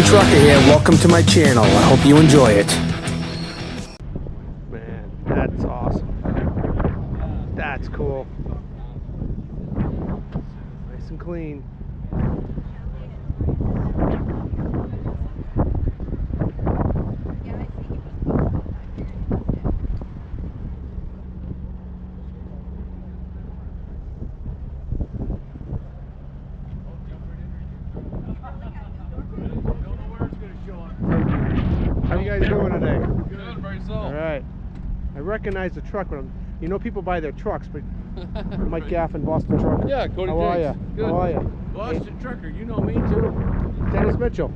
Boston Trucker here. Welcome to my channel. I hope you enjoy it. Man, that's awesome. That's cool. Nice and clean. How you guys doing today? Good, by yourself. All right. I recognize the truck, but you know people buy their trucks, but Mike Gaffin, Boston Trucker. Yeah, Cody How are Jenks. you? Good. How are you? Boston Trucker, you know me too. Dennis Mitchell.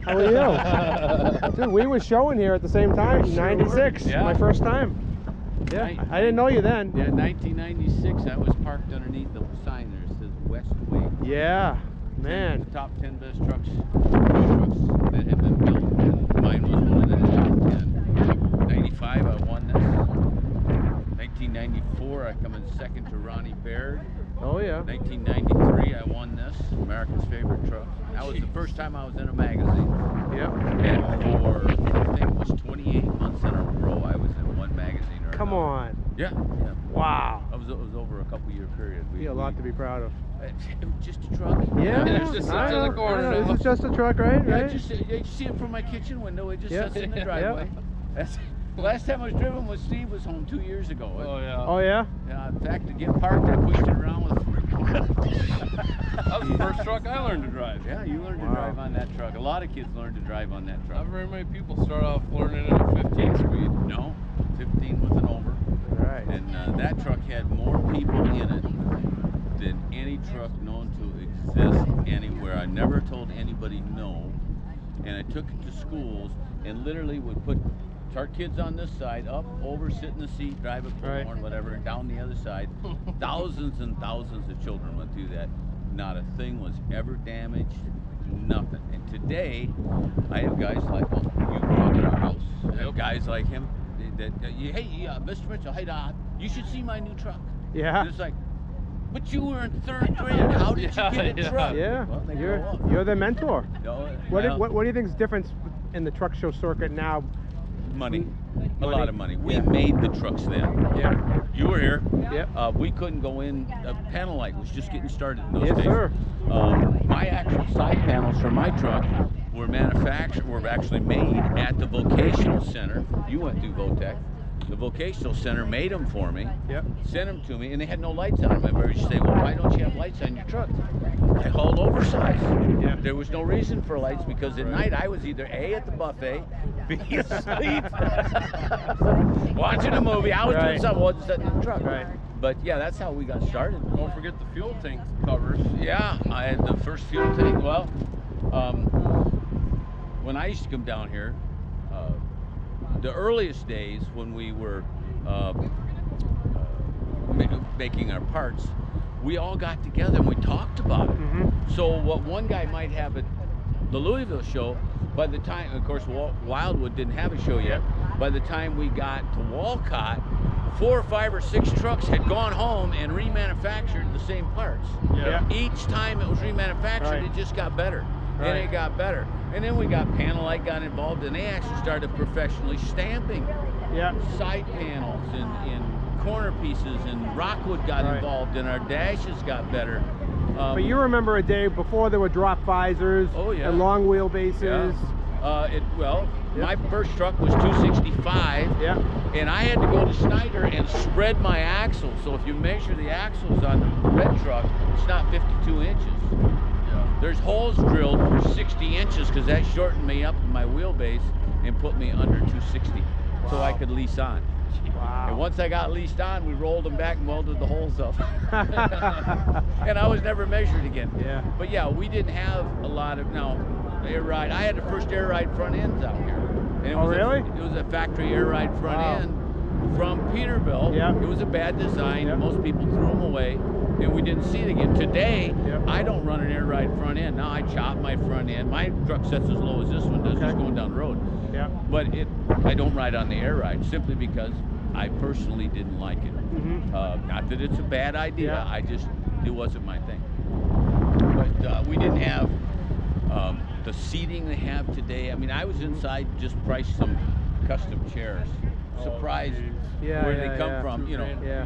How are you? Dude, we were showing here at the same time, Sure 96, were. Yeah. my first time. Yeah, I didn't know you then. Yeah, 1996, I was parked underneath the sign there. It says West Wing. Yeah, man. The top 10 best trucks that have been built. And mine was one of the top 10. 95, I won this. 1994, I come in second to Ronnie Baird. Oh yeah. 1993, I won this, America's favorite truck. That was the first time I was in a magazine. Yep. And for, I think it was 28 months in a row, I was in one magazine or Come another. on. Yeah. Wow. It was over a couple year period. We got a lot to be proud of. It was just a truck. Yeah. It just sits I in the know, corner I know. now. This is just a truck, right? Yeah, Right? just you see it from my kitchen window. It just Yeah. sits in the Yeah. driveway. That's the last time I was driven was Steve was home 2 years ago. Oh yeah. Oh yeah. Yeah, in fact, to get parked, I pushed it around with. That was the first truck I learned to drive. Yeah, you learned to Wow. drive on that truck. A lot of kids learn to drive on that truck. Not very many people start off learning at a 15 speed. No, 15 was an over. Right. And that truck had more people in it than any truck known to exist anywhere. I never told anybody no. And I took it to schools and literally would put our kids on this side, up, over, sit in the seat, drive a Right. bullhorn, whatever, and down the other side. Thousands and thousands of children went through that. Not a thing was ever damaged, nothing. And today, I have guys like, you grew up in our house. I have guys like him. Hey, Mr. Mitchell, hey, you should see my new truck. Yeah. And it's like, but you were in 3rd grade. How did you get a truck? Yeah. Well, they grow up. You're the mentor. No, What well, do you think is the difference in the truck show circuit now? money. A Money. lot of money. We Yeah. made the trucks then. Yeah. You were here. Yeah. We couldn't go in. Panel light was just getting started in those Yes, days. sir. My actual side panels for my truck were actually made at the vocational center. You went through Votech. The vocational center made them for me. Yep. Sent them to me, and they had no lights on them. I remember you say, well, why don't you have lights on your truck? I hauled oversized. Yeah. There was no reason for lights because at night I was either A, at the buffet, B, asleep, watching a movie. I was doing Right. something, wasn't sitting in the truck. Right. But yeah, that's how we got started. Don't forget the fuel tank covers. Yeah, I had the first fuel tank. Well, when I used to come down here, the earliest days when we were making our parts, we all got together and we talked about it. Mm-hmm. So what one guy might have at the Louisville show, by the time, of course, Wildwood didn't have a show yet. By the time we got to Walcott, 4 or 5 or 6 trucks had gone home and remanufactured the same parts. Yeah. Each time it was remanufactured, Right. it just got better. Right. And it got better. And then we got Panelite got involved, and they actually started professionally stamping Yeah. side panels and corner pieces, and Rockwood got Right. involved, and our dashes got better. But you remember a day before there were drop visors Oh, yeah. and long wheelbases. My first truck was 265, Yeah. and I had to go to Snyder and spread my axles. So if you measure the axles on the red truck, it's not 52 inches. There's holes drilled for 60 inches because that shortened me up in my wheelbase and put me under 260 so I could lease on. Wow. And once I got leased on, we rolled them back and welded the holes up. And I was never measured again. Yeah. But yeah, we didn't have a lot of, air ride. I had the first air ride front ends out here. And it was really? It was a factory air ride front Wow. end from Peterbilt. Yeah. It was a bad design. Yeah. Most people threw them away, and we didn't see it again. Today, Yeah. I don't run an air ride front end. Now I chop my front end. My truck sets as low as this one does, Okay. just going down the road. Yeah. But I don't ride on the air ride simply because I personally didn't like it. Mm-hmm. Not that it's a bad idea. Yeah. It wasn't my thing. But we didn't have the seating they have today. I mean, I was inside, just priced some custom chairs. Surprised Yeah, where yeah, they come yeah. from, you know. Yeah.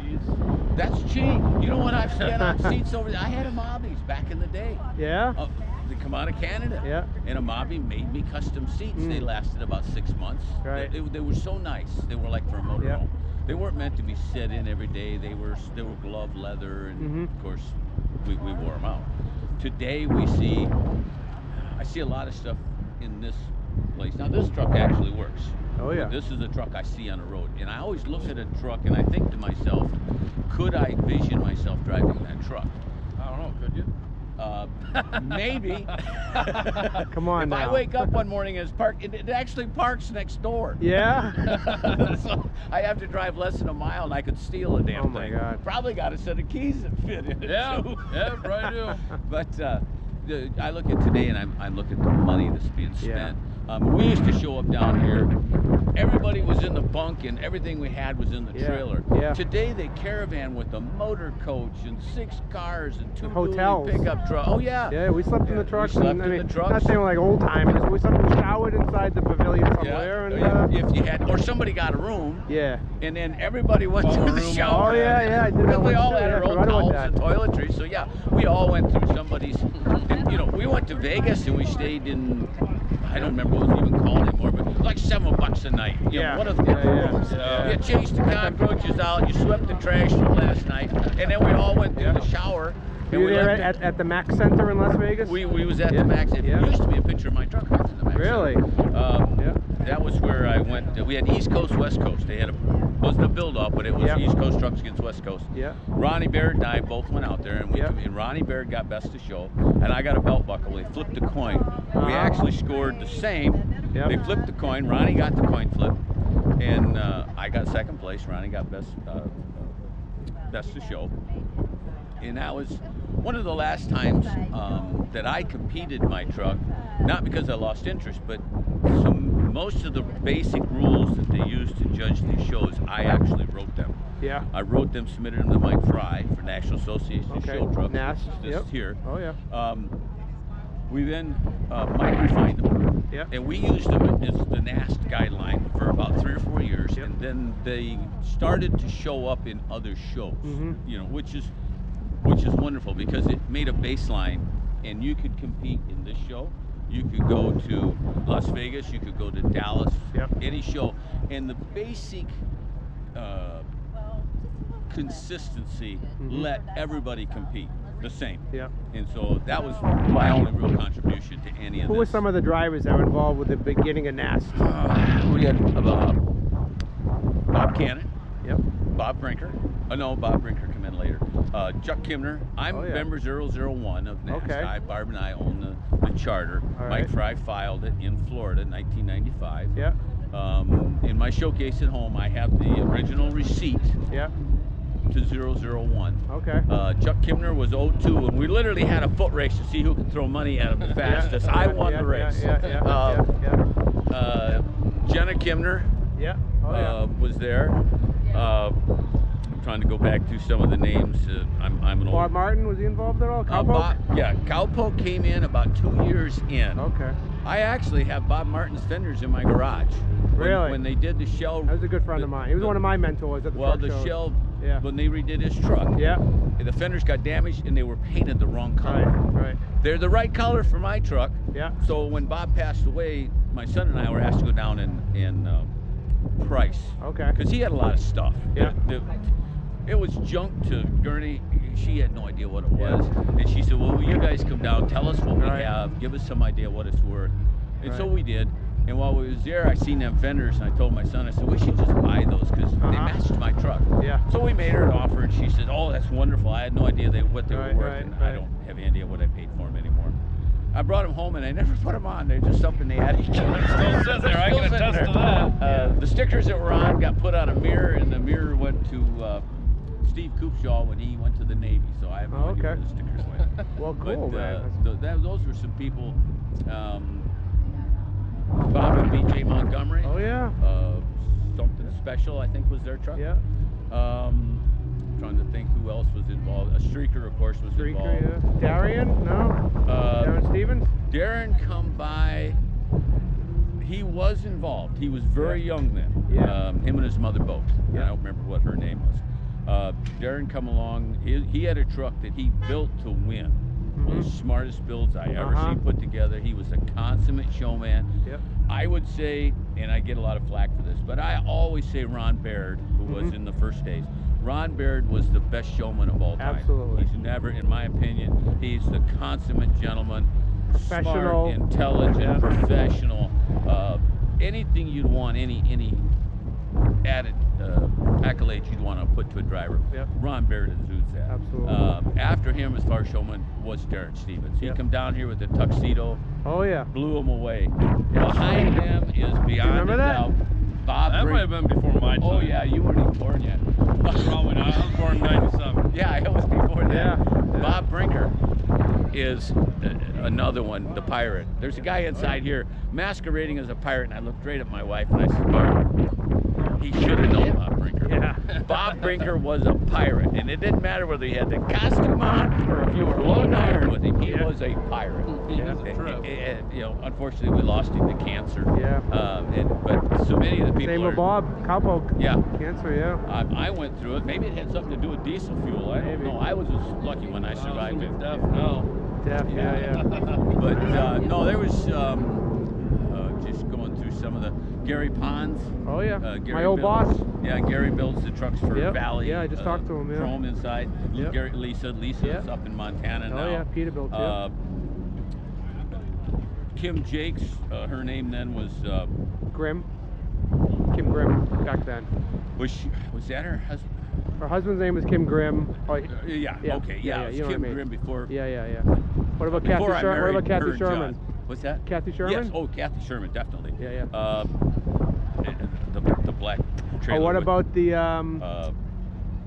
That's cheap. You know what? I've spent on seats over there. I had a Mobbies back in the day. Yeah? They come out of Canada. Yeah. And a Mobby made me custom seats. They lasted about 6 months. Right. They were so nice. They were like for a motorhome. Yeah. They weren't meant to be set in every day. They were glove leather, and of course, we wore them out. Today I see a lot of stuff in this place. Now this truck actually works. Oh yeah. This is a truck I see on the road, and I always look at a truck and I think to myself, could I vision myself driving that truck? I don't know, could you? Maybe. Come on if now. I wake up one morning and it's parked, it actually parks next door. Yeah? So I have to drive less than a mile and I could steal a damn Oh my thing. God. Probably got a set of keys that fit in it Yeah, too. yeah, probably do. But I look at today and I look at the money that's being spent. We used to show up down here. Everybody was in the bunk and everything we had was in the trailer. Yeah. Today they caravan with a motor coach and 6 cars and 2 hotels. pickup trucks. Oh yeah. Yeah, we slept in the trucks. slept and, in the trucks. Not saying we're like old timers, but we slept and showered inside the pavilion somewhere. And, if you had, or somebody got a room. yeah. And then everybody went to the room. shower. Oh yeah, I did that Because we once all too, had yeah, our I own forgot about towels that. and toiletries. So yeah, we all went through somebody's. And, you know, we went to Vegas and we stayed in. I don't remember what it was even called anymore, but like $7 a night. You know, one of the rooms. yeah. You chased the cockroaches out. You swept the trash from last night, and then we all went through the shower. Were And you we there left at the Max Center in Las Vegas? we was at the Max. It used to be a picture of my truck parked in the Max. Really? Center. That was where I went. We had East Coast, West Coast. They had wasn't a build-up, but it was East Coast trucks against West Coast. Yeah. Ronnie Barrett and I both went out there, and and Ronnie Barrett got best of show, and I got a belt buckle. They flipped a coin. We actually scored the same. Yep. They flipped the coin. Ronnie got the coin flip, and I got second place. Ronnie got best of show. And that was one of the last times that I competed my truck, not because I lost interest, but most of the basic rules that they use to judge these shows, I actually wrote them. Yeah. I wrote them, submitted them to Mike Fry for National Association of Show Trucks. NAST. This here. Oh yeah. We then, Mike refined them. Yeah. And we used them as the NAST guideline for about 3 or 4 years. Yep. And then they started to show up in other shows, you know, which is wonderful because it made a baseline, and you could compete in this show. You could go to Las Vegas, you could go to Dallas, any show, and the basic consistency let everybody compete the same. Yeah. And so that was my only real contribution to any of Who this. were some of the drivers that were involved with the beginning of NAST? We had Bob Cannon. Yep. Bob Brinker. No, Bob Brinker come in later. Chuck Kimner. I'm member 001 of NAST. Okay. Barb and I own the charter. All Mike right. Fry filed it in Florida in 1995. Yeah. In my showcase at home, I have the original receipt Yeah. to 001. Okay. Chuck Kimner was 02, and we literally had a foot race to see who could throw money at him the fastest. I won the race. Jenna Kimner Yeah. Oh yeah. was there. I'm trying to go back to some of the names. I'm an old. Bob Martin, was he involved at all? Cowpoke? Cowpoke came in about 2 years in. Okay. I actually have Bob Martin's fenders in my garage. Really? When they did the Shell. That was a good friend of mine. He was one of my mentors at the truck shows. Shell. Yeah. When they redid his truck. Yeah. The fenders got damaged and they were painted the wrong color. Right. They're the right color for my truck. Yeah. So when Bob passed away, my son and I were asked to go down and price. Okay. Because he had a lot of stuff. Yeah. It was junk to Gurney. She had no idea what it was. And she said, well, will you guys come down, tell us what we have, give us some idea what it's worth. And so we did. And while we was there, I seen them fenders, and I told my son, I said, we should just buy those because they matched my truck. Yeah. So we made her an offer, and she said, oh, that's wonderful. I had no idea what they were worth, and I don't have any idea what I paid for them anymore. I brought them home, and I never put them on. They're just up in the attic. Still sitting there. I can attest to that. The stickers that were on got put on a mirror, and the mirror went to Steve Coopshaw when he went to the Navy. So I have no idea where the stickers went. Well, cool, man. Those were some people. Bob and B.J. Montgomery. Oh yeah. Something special, I think, was their truck. Yeah. trying to think who else was involved. A streaker, of course, was involved. Streaker, yeah. Darian? No? Darren Stevens? Darren come by. He was involved. He was very young then. Yeah. Him and his mother both. Yeah. I don't remember what her name was. Darren come along. He had a truck that he built to win. One of the smartest builds I ever seen put together. He was a consummate showman. Yep. I would say, and I get a lot of flack for this, but I always say Ron Baird, who was in the first days. Ron Baird was the best showman of all time. Absolutely. He's never, in my opinion, he's the consummate gentleman. Professional. Smart, intelligent, professional. Anything you'd want, any added accolades you'd want to put to a driver. Yep. Ron Baird exudes that. Absolutely. After him, as far as showman, was Darren Stevens. He come down here with a tuxedo, Oh, yeah. blew him away. Behind him is beyond Remember a that? doubt Bob That Brink. might have been before my time. Oh yeah, you weren't even born yet. Probably not. I was born in 97. Yeah, it was before that. Yeah. Bob Brinker is another one, the pirate. There's a guy inside here masquerading as a pirate, and I looked right at my wife and I said, Barb, he should have known Bob Brinker. Yeah. Bob Brinker was a pirate, and it didn't matter whether he had the costume on or if you were loading iron with him. He was a pirate. Yeah. You know, unfortunately, we lost him to cancer. Yeah. But so many of the people Same are, with Bob. Cowpoke. Yeah. Cancer, yeah. I went through it. Maybe it had something to do with diesel fuel. I don't Maybe. know. I was just lucky when I survived it. Deaf, no. Deaf, yeah. But no, there was just going through some of the Gary Ponds. Oh, yeah. Gary My old builds- boss. Yeah, Gary builds the trucks for Yep. Valley. Yeah, I just talked to him, yeah. Chrome inside. Yep. Lisa's Yep. up in Montana now. Oh, yeah. Peterbilt, yeah. Kim Jakes, her name then was Grimm. Kim Grimm, back then. was that her husband? Her husband's name was Kim Grimm. Oh, Yeah. Yeah. Okay. Yeah, Yeah. It was you know what I Kim mean. Grimm before. yeah. What about Before Kathy I Sherman? married What about her Kathy and Sherman? John. What's that? Kathy Sherman? Yes. Oh, Kathy Sherman, definitely. Yeah. The black trailer. Oh, what with, about the uh,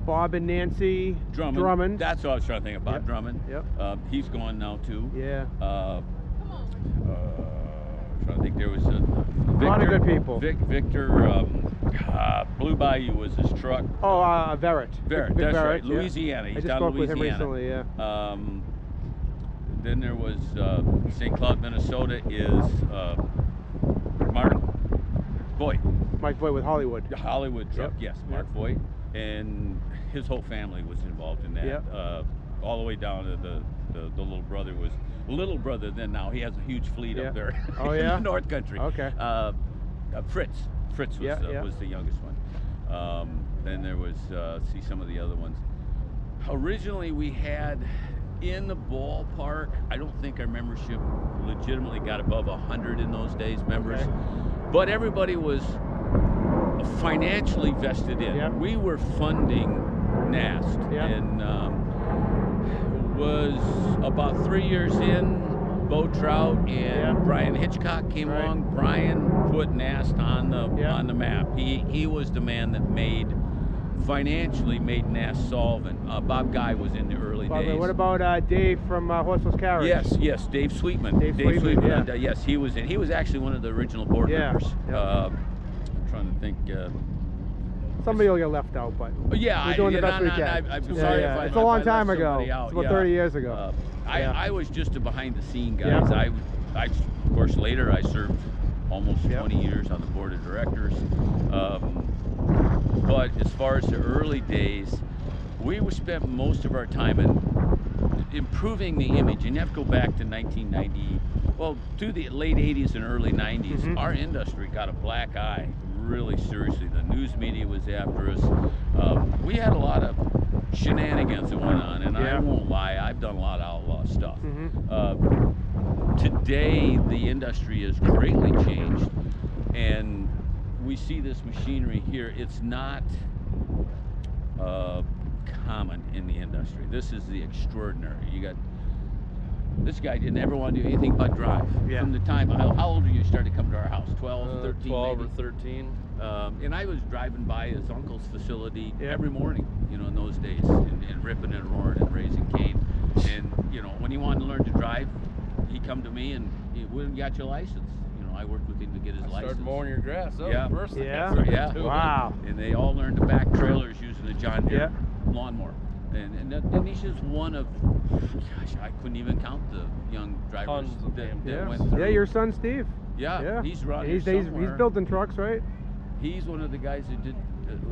Bob and Nancy Drummond? That's what I was trying to think about. Yep. Drummond. Yep. He's gone now too. Yeah. Trying to think. There was a lot of good people. Victor Blue Bayou was his truck. Oh, Verrett. Vic Vic that's Verrett, right. yeah. Louisiana. He's I just down spoke in with him Louisiana. recently, yeah. Then there was St. Cloud, Minnesota is Mark Voigt. Mike Voigt with Hollywood. The Hollywood truck, Yep. yes, Mark Voigt, and his whole family was involved in that. Yep. All the way down to the little brother was little brother. Then now he has a huge fleet Yeah. up there Oh, in yeah? the North Country. Okay. Fritz was Yeah. was the youngest one. Then there was see some of the other ones. Originally we had in the ballpark. I don't think our membership legitimately got above 100 in those days, members. Okay. But everybody was financially vested in. Yep. We were funding NAST, Yep. and was about 3 years in. Bo Trout and Yep. Brian Hitchcock came Right. along. Brian put NAST on the Yep. map. He was the man that financially made NAST solvent. Bob Guy was in the early By the way, days. what about Dave from Horseless Carriage? Yes, Dave Sweetman. Dave Sweetman, yeah. Yes, he was in. He was actually one of the original board Yeah, members. yeah. I'm trying to think. Somebody will get left out, but Yeah, we're doing the best we can. I'm Yeah, sorry yeah. if I. It's a long if I time left ago. somebody out, It's about yeah. 30 years ago. Yeah. I was just a behind the scene guy. Yeah. I of course later I served almost Yeah. 20 years on the board of directors. But as far as the early days, we spent most of our time in improving the image, and you have to go back to 1990, well, to the late 80s and early 90s. Mhm. Our industry got a black eye really seriously. The news media was after us. We had a lot of shenanigans that went on, and I Yeah. won't lie, I've done a lot of outlaw stuff. Mhm. Today, the industry has greatly changed, and we see this machinery here. It's not common in the industry. This is the extraordinary. You got this guy didn't ever want to do anything but drive. Yeah. From the time, how old were you started to come to our house? 12, 13 12 maybe? or 13. And I was driving by his uncle's facility Yeah. every morning, you know, in those days, and ripping and roaring and raising cane. And, you know, when he wanted to learn to drive, he come to me and he went and got your license. You know, I worked with him to get his license. Started mowing your grass. That was Yeah. the first thing I Yeah. started Yeah. doing. Wow. And they all learned to back trailers using the John Deere lawnmower. And he's just one of, gosh, I couldn't even count the young drivers Tons of that, them. that went Yeah. through. Yeah, your son Steve. Yeah, he's running. He's building trucks, right? He's one of the guys that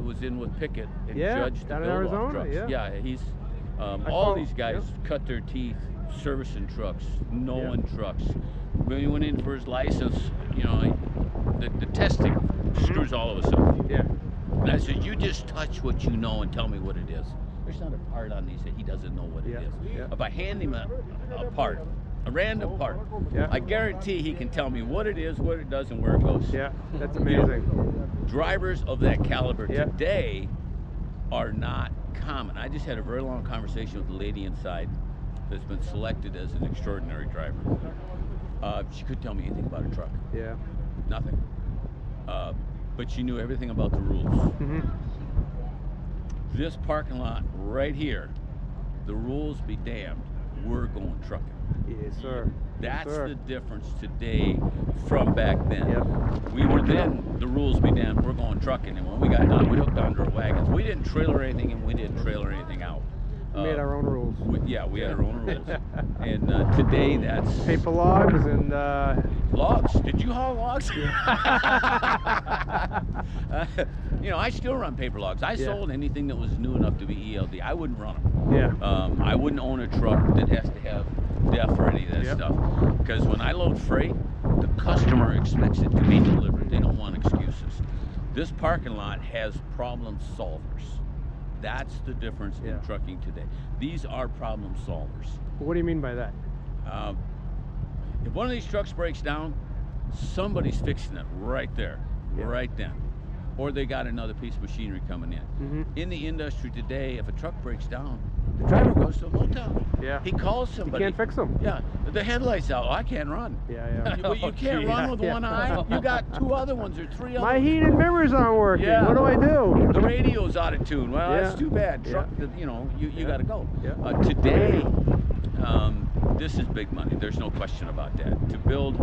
was in with Pickett and Yeah, judged the down in build-off Arizona, trucks. yeah. He's all follow- these guys cut their teeth servicing trucks, knowing trucks. When he went in for his license, the testing screws all of us up. Yeah. And I said, you just touch what you know and tell me what it is. There's not a part on these that he doesn't know what it is. Yeah. If I hand him a part, a random part, Yeah. I guarantee he can tell me what it is, what it does, and where it goes. Yeah, that's amazing. Drivers of that caliber Yeah. today are not common. I just had a very long conversation with a lady inside that's been selected as an extraordinary driver. She couldn't tell me anything about a truck. Yeah. Nothing. But she knew everything about the rules. Mm-hmm. This parking lot right here, the rules be damned, we're going trucking. Yes, sir. That's yes, sir. the difference today from back then. Yep. We were then, the rules be damned, we're going trucking. And when we got done, we hooked onto our wagons. We didn't trailer anything and we didn't trailer anything out. We made our own rules. We had our own rules. And today that's... Paper logs and Logs? Did you haul logs? I still run paper logs. I sold anything that was new enough to be ELD. I wouldn't run them. yeah. I wouldn't own a truck that has to have DEF or any of that stuff. Because when I load freight, the customer expects it to be delivered. They don't want excuses. This parking lot has problem solvers. That's the difference in trucking today. These are problem solvers. What do you mean by that? If one of these trucks breaks down, somebody's fixing it right there, right then. Or they got another piece of machinery coming in. Mm-hmm. In the industry today, if a truck breaks down, the driver goes to a motel. Yeah. He calls You somebody. can't fix them. Yeah, the headlight's out. Oh, I can't run. Yeah. You can't run with one eye. You got two other ones or three other My ones. heated mirrors aren't working. Yeah. What do I do? The radio's out of tune. Well, that's too bad. Truck, you got to go. Yeah. Today, this is big money. There's no question about that. To build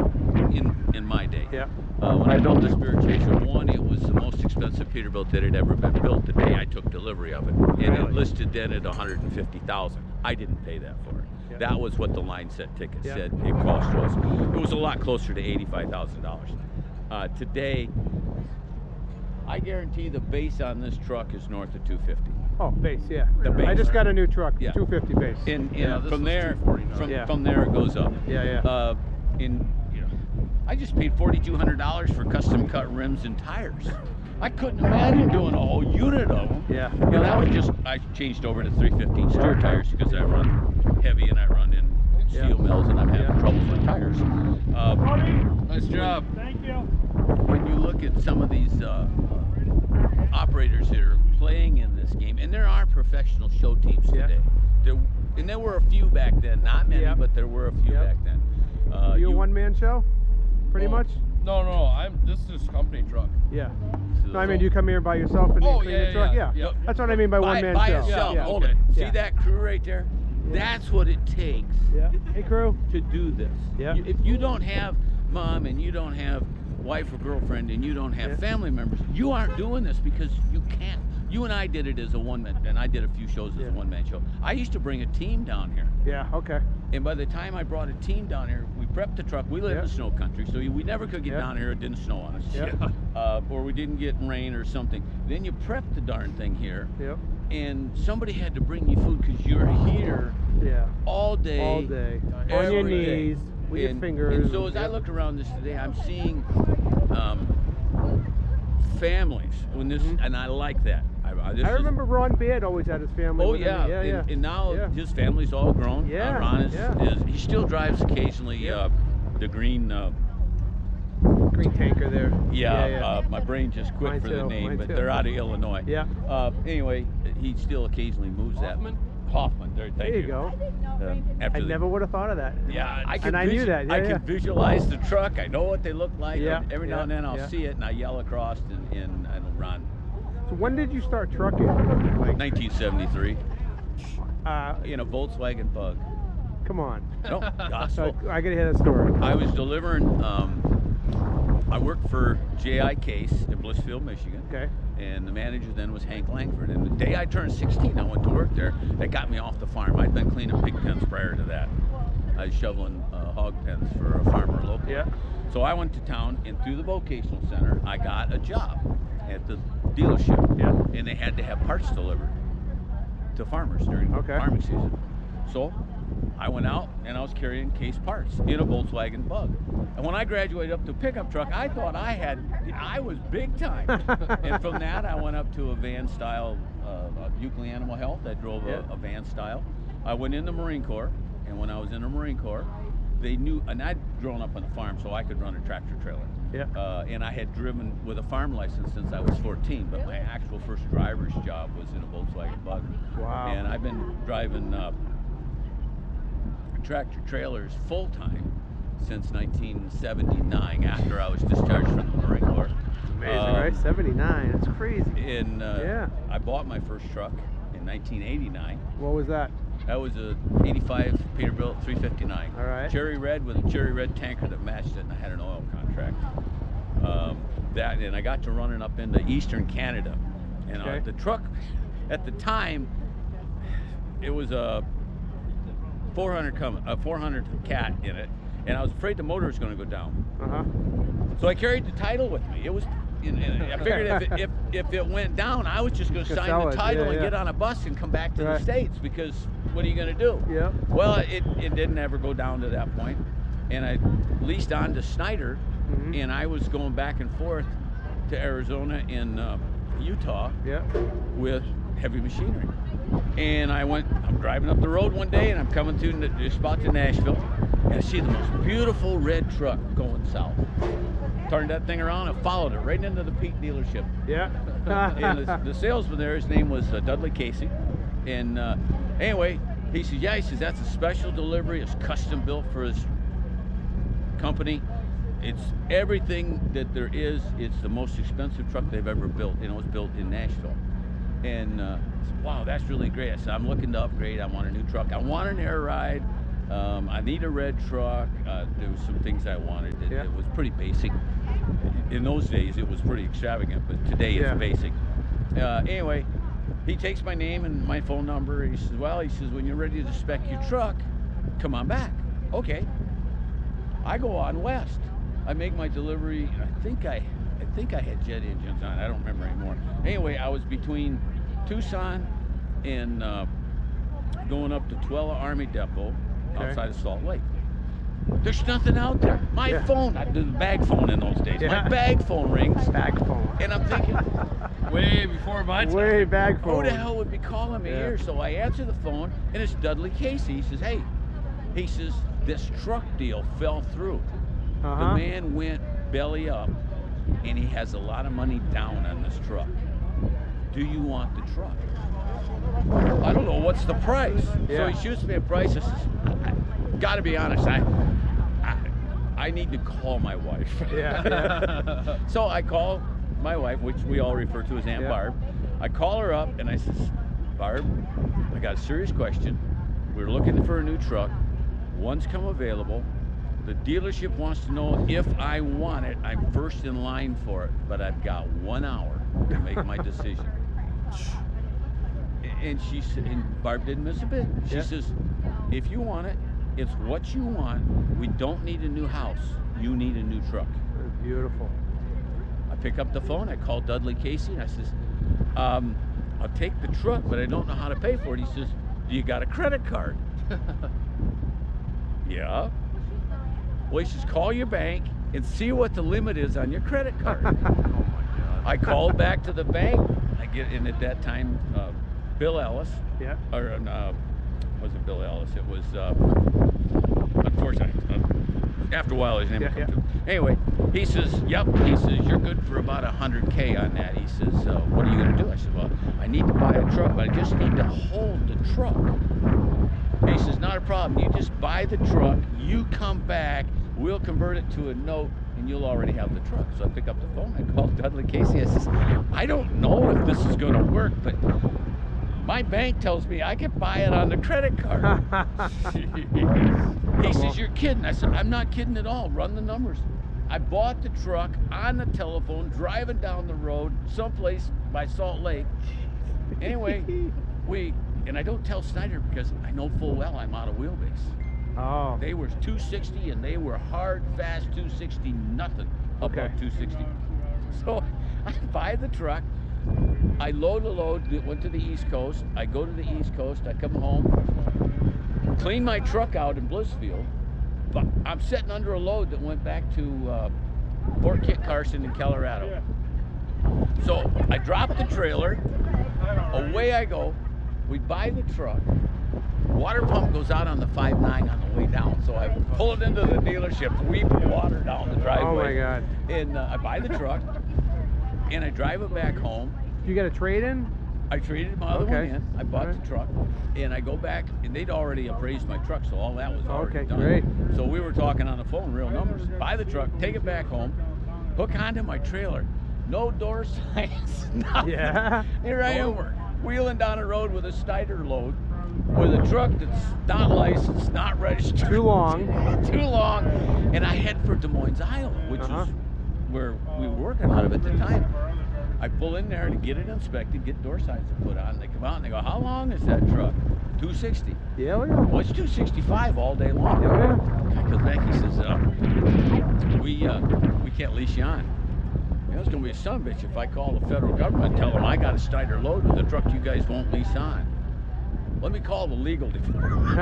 in my day. Yeah. When I built the Spirit Chaser 1, it was the most expensive Peterbilt that had ever been built the day I took delivery of it. And it listed then at $150,000. I didn't pay that for it. Yeah. That was what the line set ticket said it cost was. It was a lot closer to $85,000. Today, I guarantee the base on this truck is north of $250,000. Oh, base, yeah. The base. I just got a new truck, Yeah. 250 base. And this from was there, $249. from there it goes up. Yeah. I just paid $4,200 for custom cut rims and tires. I couldn't imagine doing a whole unit of them. Yeah. That was just, I changed over to 315 steer tires because I run heavy and I run in steel mills and I'm having troubles with tires. Nice job. Thank you. When you look at some of these operators that are playing in this game, and there are professional show teams today. There were a few back then, not many, but there were a few back then. You a one-man show? Pretty much? No. This is company truck. Yeah. No, I mean, do you come here by yourself and clean the truck? Yeah. That's what I mean by one-man by show. yourself. Yeah. Hold it. See that crew right there? That's what it takes Hey, crew. to do this. Yeah. If you don't have mom and you don't have wife or girlfriend and you don't have family members, you aren't doing this because you can't. You and I did it as a one-man, and I did a few shows as a one-man show. I used to bring a team down here. Yeah, okay. And by the time I brought a team down here, we prepped the truck. We live in snow country, so we never could get down here. It didn't snow on us. Or we didn't get rain or something. Then you prep the darn thing here. Yep. And somebody had to bring you food because you're here all day. All day. On every your day. knees, with your fingers. And so as I look around this today, I'm seeing families. And I like that. I remember Ron Beard always had his family. Oh with him. yeah. And now his family's all grown. Yeah. Ron is he still drives occasionally the green green tanker there. My brain just quit Mine for the too, name, mine but too. they're out of Illinois. Anyway, he still occasionally moves Hoffman. Thank There you go. After I never would have thought of that. Yeah, I knew that. Yeah, I can visualize the truck. I know what they look like. Yeah, Every now and then I'll see it and I yell across and it'll run. So when did you start trucking? Like 1973. In a Volkswagen Bug. Come on. No, gospel. I gotta hear that story. I was delivering I worked for J.I. Case in Blissfield, Michigan. Okay. And the manager then was Hank Langford. And the day I turned 16, I went to work there. They got me off the farm. I'd been cleaning pig pens prior to that. I was shoveling hog pens for a farmer local. Yeah. So I went to town, and through the vocational center, I got a job at the dealership. Yeah. And they had to have parts delivered to farmers during farming season. So I went out and I was carrying Case parts in a Volkswagen Bug. And when I graduated up to a pickup truck, I thought I was big time. And from that, I went up to a van style, Euclid Animal Health. I drove a van style. I went in the Marine Corps, and when I was in the Marine Corps, they knew, and I'd grown up on a farm, so I could run a tractor trailer. Yeah. And I had driven with a farm license since I was 14, but my actual first driver's job was in a Volkswagen Bug. Wow. And I've been driving tractor trailers full time since 1979, after I was discharged from the Marine Corps. Amazing, right? 79. That's crazy. And Yeah. I bought my first truck in 1989. What was that? That was a 85 Peterbilt 359. All right. Cherry red with a cherry red tanker that matched it, and I had an oil contract. And I got to running up into Eastern Canada. And Okay. the truck, at the time, it was a 400 cat in it, and I was afraid the motor was going to go down. Uh-huh. So I carried the title with me. It was, I figured if it went down, I was just going to sign sell the it. title Yeah, and yeah. get on a bus and come back to the Right. States, because what are you going to do? Yeah. Well, it didn't ever go down to that point, and I leased on to Snyder, Mhm. and I was going back and forth to Arizona and Utah Yeah. with heavy machinery. And I'm driving up the road one day, and I'm coming to just about to Nashville, and I see the most beautiful red truck going south. Turned that thing around and followed it right into the Pete dealership. Yeah. And the salesman there, his name was Dudley Casey. And anyway, he says, that's a special delivery. It's custom built for his company. It's everything that there is. It's the most expensive truck they've ever built, and it was built in Nashville. And I said, wow, that's really great. I said, I'm looking to upgrade. I want a new truck. I want an air ride. I need a red truck. There was some things I wanted. It was pretty basic. In those days, it was pretty extravagant, but today it's basic. Anyway, he takes my name and my phone number. He says, when you're ready to spec your truck, come on back. Okay. I go on west. I make my delivery. I think I had jet engines on. I don't remember anymore. Anyway, I was between Tucson and going up to Twella Army Depot outside of Salt Lake. There's nothing out there. My phone, I did the bag phone in those days. My bag phone rings. Bag phone. And I'm thinking, Way before my time. Way bag phone. who the hell would be calling me here? So I answer the phone, and it's Dudley Casey. He says, hey, this truck deal fell through. Uh-huh. The man went belly up, and he has a lot of money down on this truck. Do you want the truck? I don't know, what's the price? So he shoots me a price. I says, gotta be honest, I need to call my wife. Yeah. So I call my wife, which we all refer to as Aunt Barb. I call her up and I says, Barb, I got a serious question. We're looking for a new truck. One's come available. The dealership wants to know if I want it. I'm first in line for it, but I've got 1 hour to make my decision. And she said, and Barb didn't miss a bit. She says, if you want it, it's what you want. We don't need a new house. You need a new truck. Beautiful. I pick up the phone. I call Dudley Casey, and I says, I'll take the truck, but I don't know how to pay for it. He says, do you got a credit card? Yeah. Well, he says, call your bank and see what the limit is on your credit card. Oh my God. I called back to the bank. I get in at that time, Bill Ellis. Yeah. Or wasn't Bill Ellis? It was, unfortunately, after a while his name would come to. Anyway, he says, yep. He says, you're good for about $100K on that. He says, what are you going to do? I said, well, I need to buy a truck, but I just need to hold the truck. He says, not a problem. You just buy the truck, you come back, we'll convert it to a note, and you'll already have the truck. So I pick up the phone, I call Dudley Casey. I says, I don't know if this is going to work, but my bank tells me I can buy it on the credit card. He says, you're kidding. I said, I'm not kidding at all. Run the numbers. I bought the truck on the telephone, driving down the road, someplace by Salt Lake. Anyway, and I don't tell Snyder because I know full well I'm out of wheelbase. Oh. They were 260 and they were hard, fast 260, nothing Okay. above 260. So I buy the truck, I load a load, it went to the East Coast, I go to the East Coast, I come home, clean my truck out in Blissfield, but I'm sitting under a load that went back to Fort Kit Carson in Colorado. So I drop the trailer, away I go, we buy the truck, water pump goes out on the 5.9 on the way down, so I pull it into the dealership, weep water down the driveway. Oh my God. And I buy the truck, and I drive it back home. You got a trade-in? I traded my other Okay. one in. I bought Alright. the truck, and I go back, and they'd already appraised my truck, so all that was already Okay, done. great. So we were talking on the phone, real numbers. Buy the truck, take it back home, hook onto my trailer. No door signs, nothing. Yeah. Here I am, wheeling down the road with a Snyder load, with a truck that's not licensed, not registered. Too long. Too long. And I head for Des Moines, Iowa, which was where we were working out of at the time. I pull in there to get it inspected, get door signs put on. They come out and they go, how long is that truck? 260. Yeah, yeah. Well, it's 265 all day long. Yeah. Guy comes back, he says, we can't lease you on. You know, it's going to be a son of a bitch if I call the federal government and tell them I got a Snyder load with a truck you guys won't lease on. Let me call the legal department.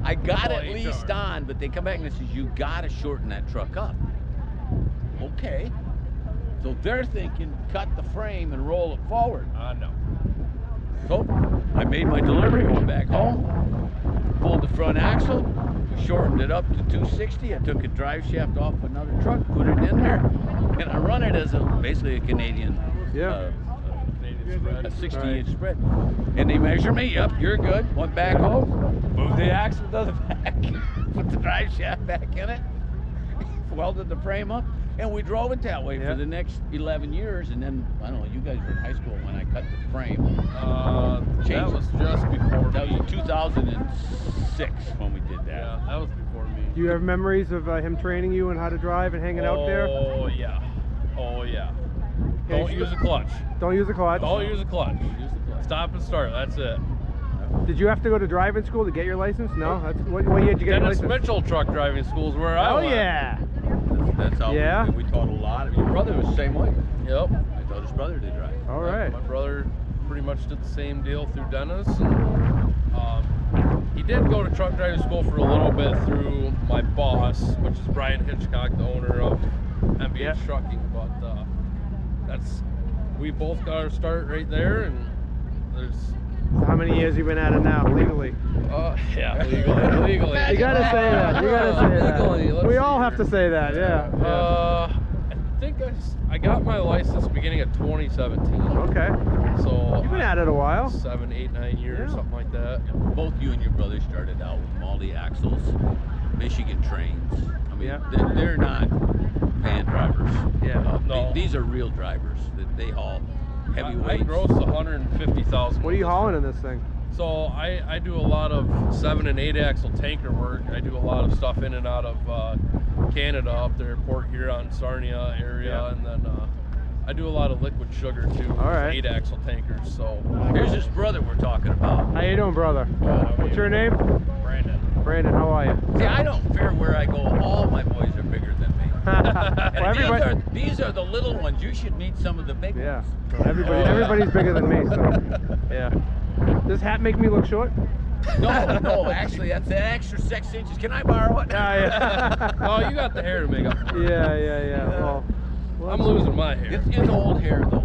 I got it leased on, but they come back and they says, you got to shorten that truck up. Okay. So they're thinking, cut the frame and roll it forward. No. So I made my delivery, went back home, pulled the front axle, we shortened it up to 260. I took a drive shaft off another truck, put it in there, and I run it as basically a Canadian, Yeah. a 60-inch spread. And they measure me, yep, you're good. Went back home, moved the axle to the back, put the drive shaft back in it, welded the frame up, and we drove it that way for the next 11 years. And then, I don't know, you guys were in high school when I cut the frame. That was just before That me. was 2006 when we did that. Yeah, that was before me. Do you have memories of him training you and how to drive and hanging out there? Oh, yeah. Oh, yeah. Okay, Don't use a clutch. Don't use a clutch. Don't use a clutch. Use the clutch. Stop and start. That's it. Did you have to go to driving school to get your license? No. That's what year did you get your Dennis license? Mitchell truck driving schools where I Oh went. yeah. That's how Yeah? we taught a lot. Your brother was the same way. Yep. I taught his brother to drive. All right. My brother pretty much did the same deal through Dennis. And, he did go to truck driving school for a little bit through my boss, which is Brian Hitchcock, the owner of MBH Trucking. But we both got our start right there, and there's So how many years you been at it now, legally? yeah, legally. You gotta say that. You gotta say Legally, that. let's We see all have here. to say that. Yeah. I think I got my license beginning of 2017. Okay. So You've been at it a while. 7, 8, 9 years, Yeah. something like that. Both you and your brother started out with Maldi axles, Michigan trains. I mean, they're not van drivers. Yeah. No. These are real drivers that they haul heavy I weights. gross 150,000. What are you hauling in this thing? So I do a lot of 7 and 8 axle tanker work. I do a lot of stuff in and out of Canada, up there, Port Huron, Sarnia area, and then I do a lot of liquid sugar too. All right. 8 axle tankers. So Here's his brother we're talking about. How you doing, brother? What's your name? Brandon. Brandon. How are you? See, I don't fear where I go. All my boys are bigger than me. Well, And everybody. these are the little ones. You should meet some of the big Yeah. ones. So everybody's bigger than me. So yeah. Does hat make me look short? No, actually, that's an extra 6 inches. Can I borrow it? Yeah. Oh, you got the hair to make up. for it. Yeah. Well, I'm losing my hair. It's old hair, though.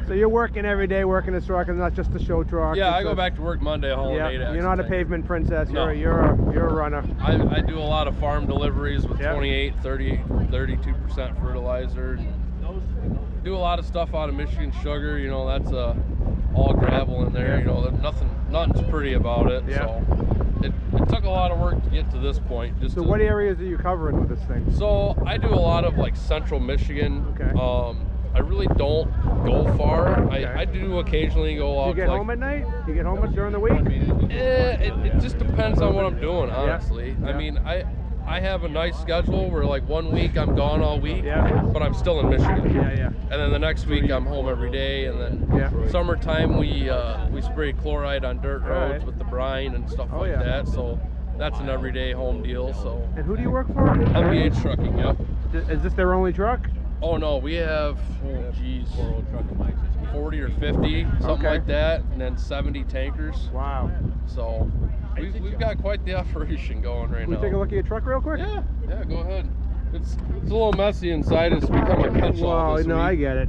so you're working every day, working this truck, and not just the show truck. Yeah, It's I go back to work Monday hauling 8 axle. You're not a tanker. pavement princess. No. You're a runner. I do a lot of farm deliveries with Yeah. 28, 30, 32% fertilizer. And do a lot of stuff out of Michigan sugar. You know, that's all gravel in there. You know, nothing's pretty about it. Yeah. So it took a lot of work to get to this point. So what areas are you covering with this thing? So I do a lot of like central Michigan. Okay. I really don't go far. Okay. I do occasionally go out. Do you get like, home at night? Do you get home during the week? it just depends on what I'm doing, honestly. Yeah. I mean, I have a nice schedule where like 1 week I'm gone all week, Yeah. but I'm still in Michigan. Yeah. And then the next week I'm home every day, and then summertime we spray chloride on dirt roads right. with the brine and stuff Oh, like yeah. that. So that's an everyday home deal. So And who do you work for? MBH Trucking, yep. Is this their only truck? Oh no, we have 40 or 50, something Okay. like that, and then 70 tankers. Wow. So we've got quite the operation going right Can we now. take a look at your truck real quick? Yeah, go ahead. It's a little messy inside. It's become a catch-all Wow, this no, week. I get it.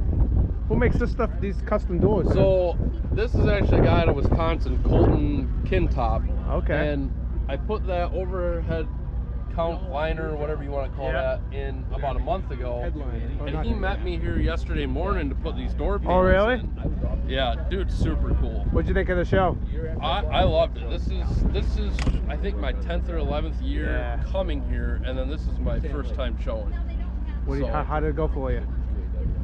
Who makes this stuff, these custom doors? So this is actually a guy out of Wisconsin, Colton Kintop. Okay. And I put that overhead count liner, or whatever you want to call that, in about a month ago. Headline. Oh, And not- he met me here yesterday morning to put these door panels Oh, really? in. Yeah, dude, super cool. What'd you think of the show? I loved it. This is I think my 10th or 11th year coming here, and then this is my first time showing. How did it go for you?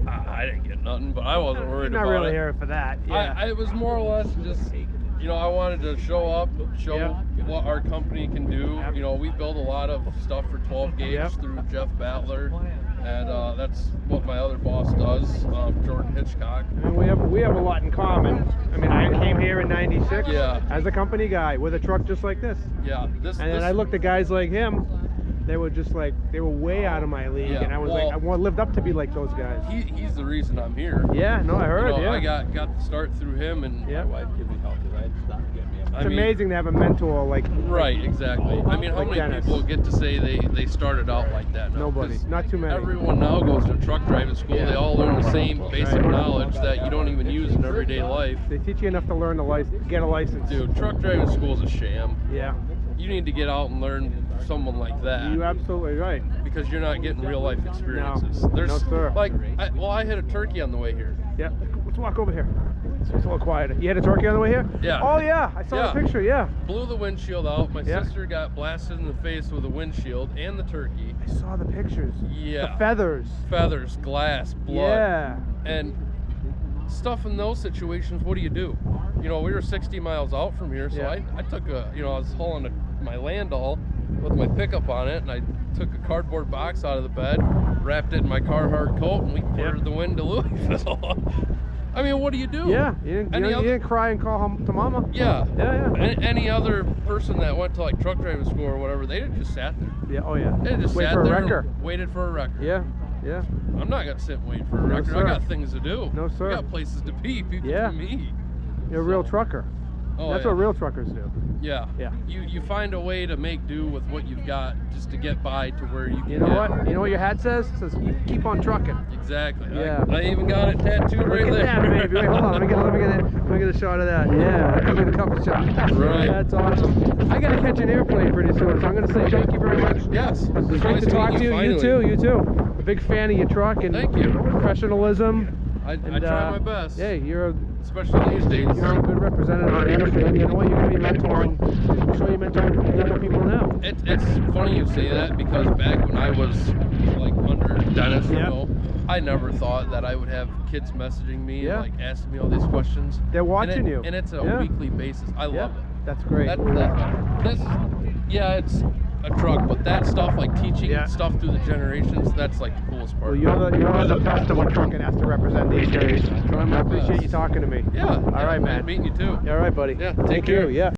I didn't get nothing, but I wasn't worried You're about not really it. here for that. Yeah. It was more or less just, I wanted to show up, show what our company can do. We build a lot of stuff for 12 gauge through Jeff Battler, and that's what my other boss does, Jordan Hitchcock. And we have a lot in common. I mean, I came here in '96 as a company guy with a truck just like this. Yeah. And then I looked at guys like him. They were just like, they were way out of my league, and I was like, I lived up to be like those guys. He's the reason I'm here. Yeah, no, I heard. I got the start through him, and Yeah. my wife gave me help because I had to stop getting me. It's amazing to have a mentor like. Right, exactly. I mean, how Like many Dennis. people get to say they started out like that? Now? Nobody, 'Cause not too many. Everyone now goes to truck driving school. Yeah. They all learn the same basic knowledge that you don't even use in everyday life. They teach you enough to learn get a license. Dude, truck driving school is a sham. Yeah. You need to get out and learn from someone like that. You're absolutely right. Because you're not getting real life experiences. No, sir. Like, I hit a turkey on the way here. Yeah. Let's walk over here. It's a little quieter. You had a turkey on the way here? Yeah. Oh yeah, I saw the picture. Yeah. Blew the windshield out. My sister got blasted in the face with a windshield and the turkey. I saw the pictures. Yeah. The feathers. Feathers, glass, blood. Yeah. And stuff in those situations, what do you do? We were 60 miles out from here, so I took I was hauling my Landau with my pickup on it, and I took a cardboard box out of the bed, wrapped it in my Carhartt coat, and we poured the wind to Louisville. I mean, what do you do? Yeah, you didn't cry and call home to mama. Yeah. Yeah. Any other person that went to like truck driving school or whatever, they just sat there. Yeah. Oh yeah. They just Wait sat for a there wrecker. and waited for a wrecker. Yeah. I'm not gonna sit and wait for a record. sir. I got things to do. No, sir. I got places to be. People Yeah. to meet. You're a real trucker. Oh, That's yeah. what real truckers do. Yeah. Yeah. You find a way to make do with what you've got just to get by to where you can You know get. what? You know what your hat says? It says keep on trucking. Exactly. Yeah. I even got it tattooed right Look there. at that, baby. Wait, hold on. Let me get a shot of that. Yeah. Look at the cover shot. Right. That's awesome. I gotta catch an airplane pretty soon, so I'm gonna say thank you very much. Yes. It's great to talk to you. You too. A big fan of your truck and Thank you. professionalism. I try my best. Yeah, especially these days. you're a good representative of N.A.S.T. And you know what? You're gonna be mentoring. I'm sure you're mentoring younger people now. It's funny you say that because back when I was like under Dennis, I never thought that I would have kids messaging me and like asking me all these questions. They're watching you. And it's a weekly basis. I love it. That's great. It's a truck, but that stuff, like teaching stuff through the generations, that's like the coolest part. Well, you're the best of what trucking has to represent these days. I appreciate you talking to me. Yeah. All right, man. Meeting you too. All right, buddy. Yeah. Thank you. Yeah.